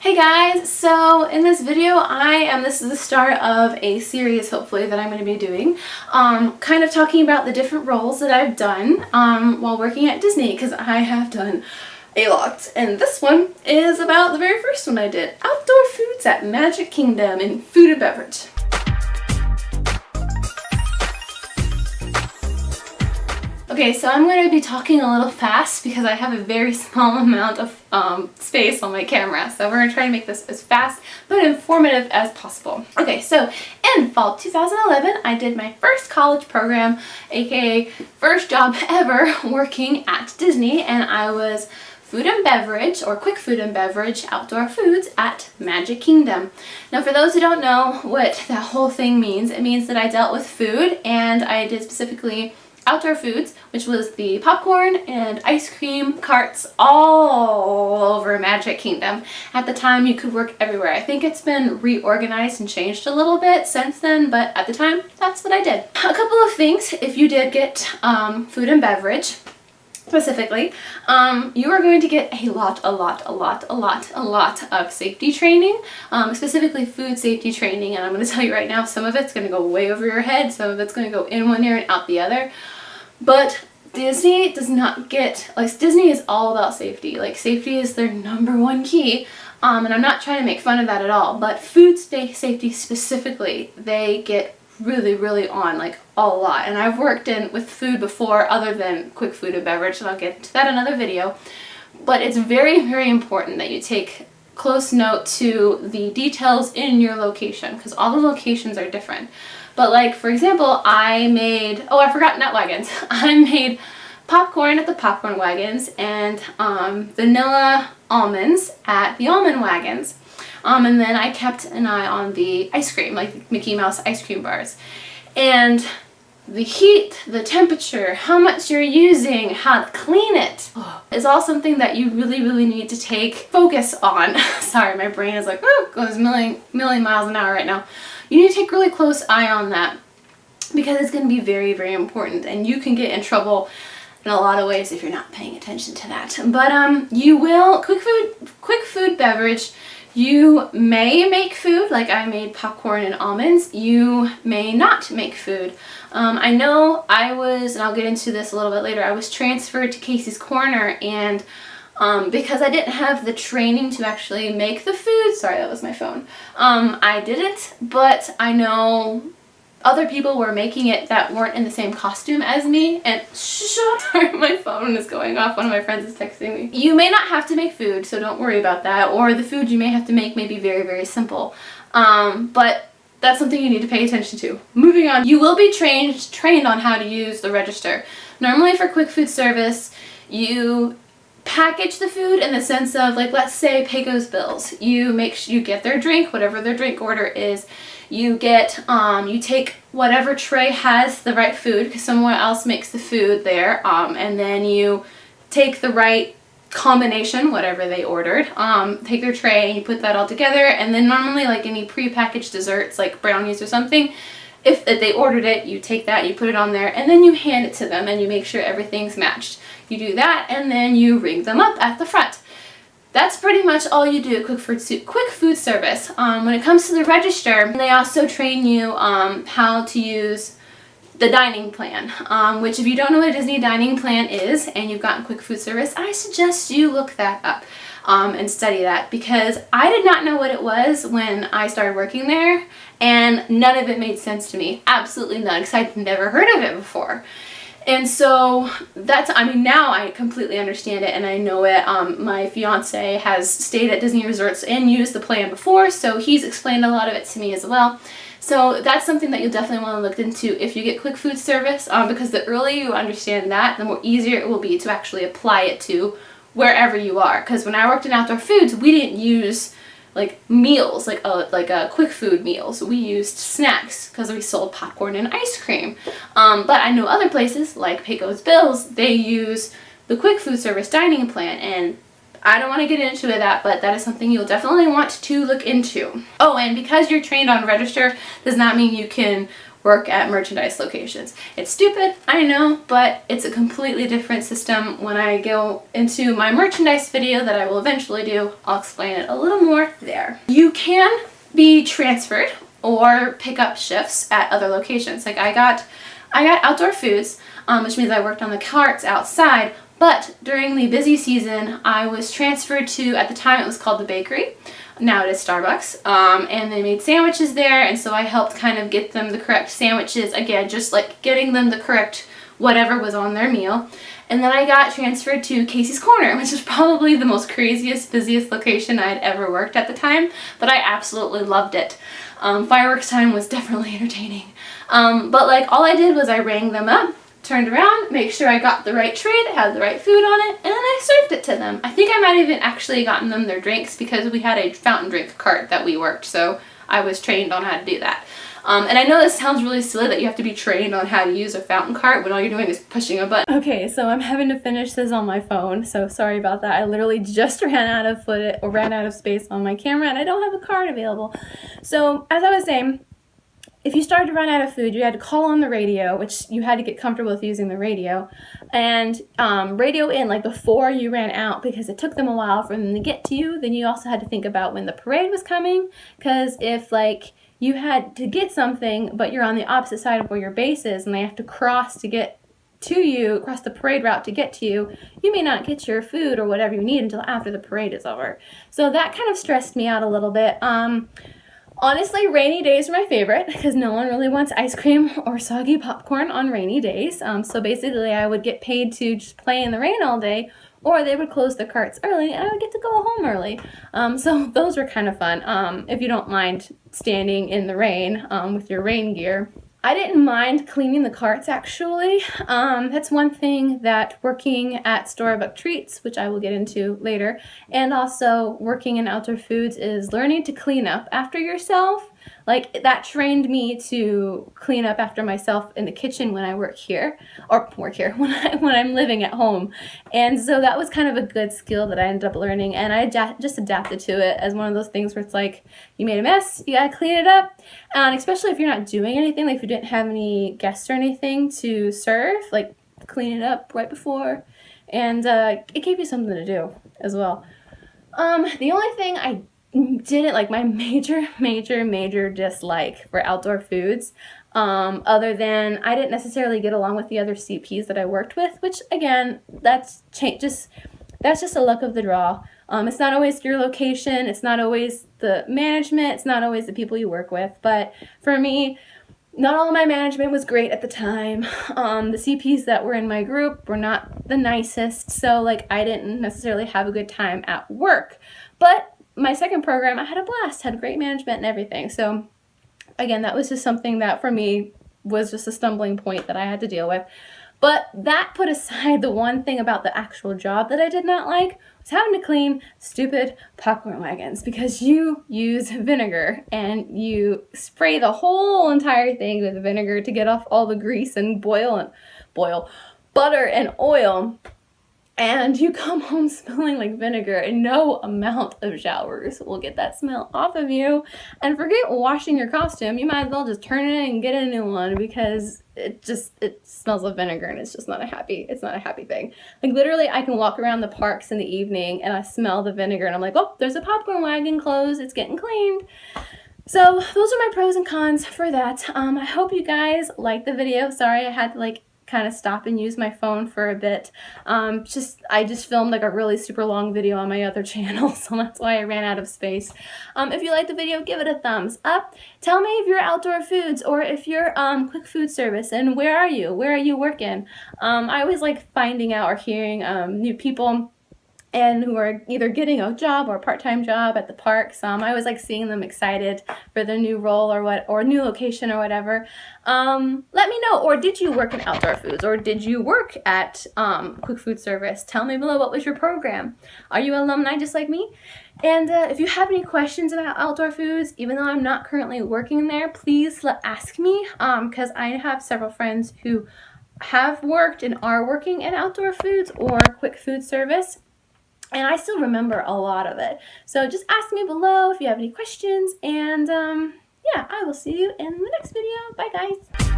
Hey guys, so in this video this is the start of a series hopefully that I'm going to be doing, kind of talking about the different roles that I've done while working at Disney, because I have done a lot, and this one is about the very first one I did, outdoor foods at Magic Kingdom in food and beverage. Okay, so I'm going to be talking a little fast because I have a very small amount of space on my camera. So we're going to try to make this as fast but informative as possible. Okay, so in fall 2011, I did my first college program, aka first job ever working at Disney, and I was food and beverage, or quick food and beverage, outdoor foods at Magic Kingdom. Now for those who don't know what that whole thing means, it means that I dealt with food, and I did specifically outdoor foods, which was the popcorn and ice cream carts all over Magic Kingdom. At the time, you could work everywhere. I think it's been reorganized and changed a little bit since then, but at the time, that's what I did. A couple of things, if you did get food and beverage, specifically, you are going to get a lot of safety training, specifically food safety training, and I'm going to tell you right now, some of it's going to go way over your head, some of it's going to go in one ear and out the other, but Disney does not get, like, Disney is all about safety. Like, safety is their #1 key, and I'm not trying to make fun of that at all, but food safety specifically, they get really on, like, a lot. And I've worked with food before other than quick food and beverage, and I'll get into that in another video. But it's very important that you take close note to the details in your location, because all the locations are different. But, like, for example, I forgot nut wagons. I made popcorn at the popcorn wagons and vanilla almonds at the almond wagons. And then I kept an eye on the ice cream, like Mickey Mouse ice cream bars. And the heat, the temperature, how much you're using, how to clean it is all something that you really need to take focus on. Sorry, my brain is like, goes million miles an hour right now. You need to take really close eye on that because it's going to be very important, and you can get in trouble in a lot of ways if you're not paying attention to that. But you will, quick food beverage, you may make food, like I made popcorn and almonds. You may not make food. I know I was, and I'll get into this a little bit later, I was transferred to Casey's Corner, and because I didn't have the training to actually make the food, sorry, that was my phone, I didn't, but I know other people were making it that weren't in the same costume as me, and sorry, my phone is going off, one of my friends is texting me. You may not have to make food, so don't worry about that, or the food you may have to make may be very simple, but that's something you need to pay attention to. Moving on, you will be trained on how to use the register. Normally for quick food service, you package the food in the sense of, like, let's say Pecos Bills. You get their drink, whatever their drink order is. You get, you take whatever tray has the right food, because someone else makes the food there, and then you take the right combination, whatever they ordered, take their tray and you put that all together, and then normally, like any pre-packaged desserts, like brownies or something, if they ordered it, you take that, you put it on there, and then you hand it to them and you make sure everything's matched. You do that, and then you ring them up at the front. That's pretty much all you do at quick food service. When it comes to the register, they also train you how to use the dining plan, which, if you don't know what a Disney dining plan is and you've gotten quick food service, I suggest you look that up and study that, because I did not know what it was when I started working there, and none of it made sense to me. Absolutely none, because I'd never heard of it before. And so now I completely understand it and I know it. My fiance has stayed at Disney resorts and used the plan before, so he's explained a lot of it to me as well. So that's something that you'll definitely want to look into if you get quick food service, because the earlier you understand that, the more easier it will be to actually apply it to wherever you are. Because when I worked in outdoor foods, we didn't use like meals, like quick food meals. We used snacks because we sold popcorn and ice cream. But I know other places like Pecos Bills, they use the quick food service dining plan, and I don't want to get into that, but that is something you'll definitely want to look into. Oh, and because you're trained on register does not mean you can work at merchandise locations. It's stupid, I know, but it's a completely different system. When I go into my merchandise video that I will eventually do, I'll explain it a little more there. You can be transferred or pick up shifts at other locations. Like I got outdoor foods, which means I worked on the carts outside, but during the busy season, I was transferred to, at the time it was called the bakery, now it is Starbucks, and they made sandwiches there, and so I helped kind of get them the correct sandwiches, again, just like getting them the correct whatever was on their meal. And then I got transferred to Casey's Corner, which is probably the most craziest, busiest location I'd ever worked at the time, but I absolutely loved it. Fireworks time was definitely entertaining. But like all I did was I rang them up, turned around, make sure I got the right tray that had the right food on it, and then I served it to them. I think I might have even actually gotten them their drinks because we had a fountain drink cart that we worked, so I was trained on how to do that. And I know this sounds really silly that you have to be trained on how to use a fountain cart when all you're doing is pushing a button. Okay, so I'm having to finish this on my phone, so sorry about that. I literally just ran out of space on my camera, and I don't have a card available. So as I was saying, if you started to run out of food, you had to call on the radio, which you had to get comfortable with using the radio, and radio in like before you ran out, because it took them a while for them to get to you. Then you also had to think about when the parade was coming, because if like you had to get something, but you're on the opposite side of where your base is, and they have to cross to get to you, cross the parade route to get to you, you may not get your food or whatever you need until after the parade is over. So that kind of stressed me out a little bit. Honestly, rainy days are my favorite because no one really wants ice cream or soggy popcorn on rainy days. So basically I would get paid to just play in the rain all day, or they would close the carts early and I would get to go home early. So those were kind of fun, if you don't mind standing in the rain with your rain gear. I didn't mind cleaning the carts actually. That's one thing that working at Storybook Treats, which I will get into later, and also working in outdoor foods is learning to clean up after yourself. Like that trained me to clean up after myself in the kitchen when I work here, when I'm living at home. And so that was kind of a good skill that I ended up learning, and I just adapted to it as one of those things where it's like, you made a mess, you gotta clean it up. And especially if you're not doing anything, like if you didn't have any guests or anything to serve, like clean it up right before, and it gave you something to do as well. The only thing I didn't like, my major dislike for outdoor foods, other than I didn't necessarily get along with the other CPs that I worked with, which again, that's just a luck of the draw. It's not always your location, it's not always the management, it's not always the people you work with, but for me, not all of my management was great at the time. The CPs that were in my group were not the nicest, so like I didn't necessarily have a good time at work. But my second program, I had a blast, had great management and everything. So again, that was just something that for me was just a stumbling point that I had to deal with. But that put aside, the one thing about the actual job that I did not like was having to clean stupid popcorn wagons, because you use vinegar and you spray the whole entire thing with vinegar to get off all the grease and butter and oil. And you come home smelling like vinegar, and no amount of showers will get that smell off of you. And forget washing your costume, you might as well just turn it in and get a new one, because it smells of vinegar, and it's not a happy thing. Like literally I can walk around the parks in the evening and I smell the vinegar and I'm like, oh, there's a popcorn wagon closed, it's getting cleaned. So those are my pros and cons for that. I hope you guys liked the video. Sorry I had to like kind of stop and use my phone for a bit. I just filmed like a really super long video on my other channel, so that's why I ran out of space. If you liked the video, give it a thumbs up. Tell me if you're outdoor foods or if you're quick food service, and where are you working? I always like finding out or hearing new people and who are either getting a job or a part-time job at the parks. I always like seeing them excited for their new role or new location or whatever. Let me know. Or did you work in outdoor foods, or did you work at quick food service? Tell me below, what was your program? Are you alumni just like me? And if you have any questions about outdoor foods, even though I'm not currently working there, please ask me, because I have several friends who have worked and are working in outdoor foods or quick food service, and I still remember a lot of it. So just ask me below if you have any questions, and yeah, I will see you in the next video. Bye guys.